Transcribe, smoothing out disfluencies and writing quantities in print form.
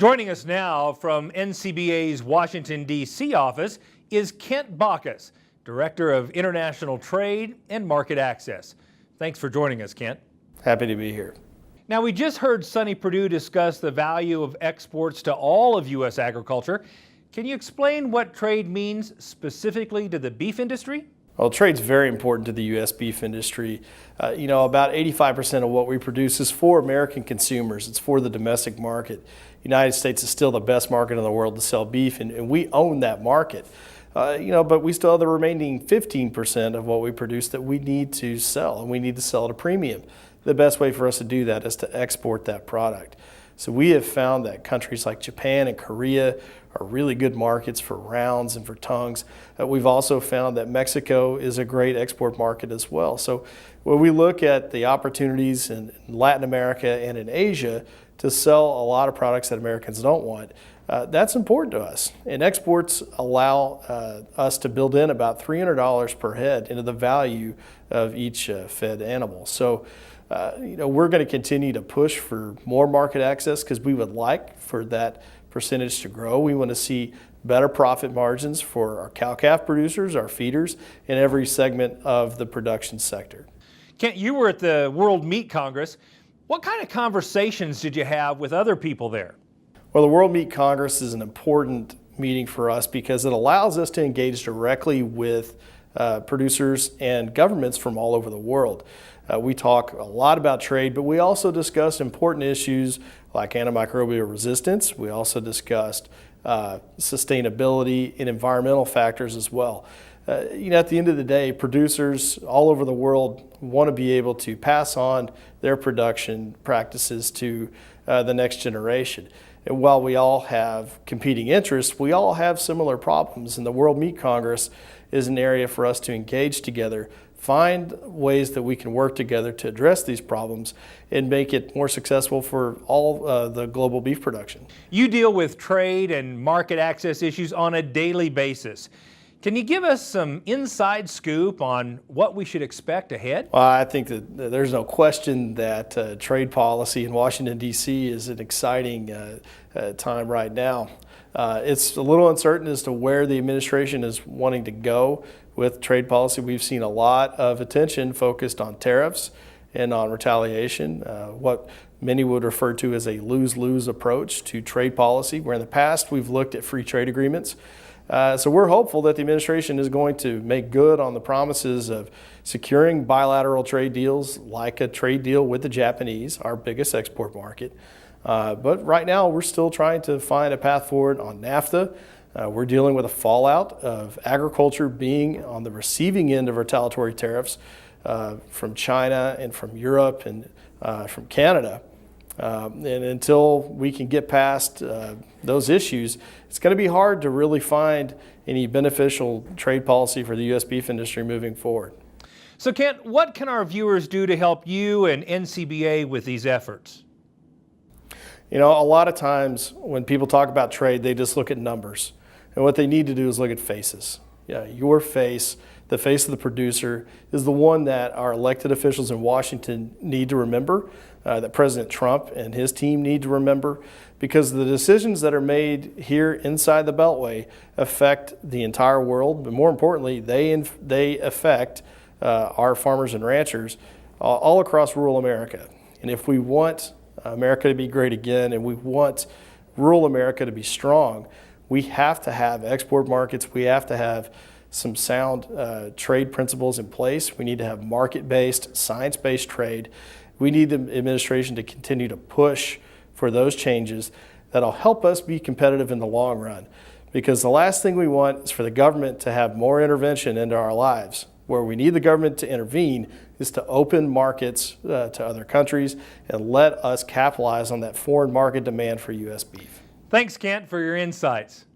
Joining us now from NCBA's Washington, D.C. office is Kent Bacchus, Director of International Trade and Market Access. Thanks for joining us, Kent. Happy to be here. Now, we just heard Sonny Perdue discuss the value of exports to all of U.S. agriculture. Can you explain what trade means specifically to the beef industry? Well, trade's very important to the U.S. beef industry. About 85% of what we produce is for American consumers. It's for the domestic market. The United States is still the best market in the world to sell beef, and we own that market. But we still have the remaining 15% of what we produce that we need to sell, and we need to sell at a premium. The best way for us to do that is to export that product. So we have found that countries like Japan and Korea are really good markets for rounds and for tongues. We've also found that Mexico is a great export market as well. So when we look at the opportunities in Latin America and in Asia to sell a lot of products that Americans don't want, that's important to us. And exports allow us to build in about $300 per head into the value of each fed animal. So we're going to continue to push for more market access because we would like for that percentage to grow. We want to see better profit margins for our cow-calf producers, our feeders, in every segment of the production sector. Kent, you were at the World Meat Congress. What kind of conversations did you have with other people there? Well, the World Meat Congress is an important meeting for us because it allows us to engage directly with producers and governments from all over the world. We talk a lot about trade, but we also discuss important issues like antimicrobial resistance. We also discussed sustainability and environmental factors as well. At the end of the day, producers all over the world want to be able to pass on their production practices to the next generation. And while we all have competing interests, we all have similar problems, and the World Meat Congress is an area for us to engage together, find ways that we can work together to address these problems and make it more successful for all the global beef production. You deal with trade and market access issues on a daily basis. Can you give us some inside scoop on what we should expect ahead? Well, I think that there's no question that trade policy in Washington, D.C. is an exciting time right now. It's a little uncertain as to where the administration is wanting to go with trade policy. We've seen a lot of attention focused on tariffs and on retaliation, what many would refer to as a lose-lose approach to trade policy, where in the past we've looked at free trade agreements. So we're hopeful that the administration is going to make good on the promises of securing bilateral trade deals like a trade deal with the Japanese, our biggest export market. But right now we're still trying to find a path forward on NAFTA. We're dealing with a fallout of agriculture being on the receiving end of retaliatory tariffs from China and from Europe and from Canada. And until we can get past those issues, it's going to be hard to really find any beneficial trade policy for the U.S. beef industry moving forward. So Kent, what can our viewers do to help you and NCBA with these efforts? A lot of times when people talk about trade, they just look at numbers. And what they need to do is look at faces. Your face, the face of the producer, is the one that our elected officials in Washington need to remember, that President Trump and his team need to remember, because the decisions that are made here inside the Beltway affect the entire world, but more importantly, they affect our farmers and ranchers all across rural America. And if we want America to be great again, and we want rural America to be strong, we have to have export markets. We have to have some sound trade principles in place. We need to have market-based, science-based trade. We need the administration to continue to push for those changes that'll help us be competitive in the long run. Because the last thing we want is for the government to have more intervention into our lives. Where we need the government to intervene is to open markets to other countries and let us capitalize on that foreign market demand for U.S. beef. Thanks, Kent, for your insights.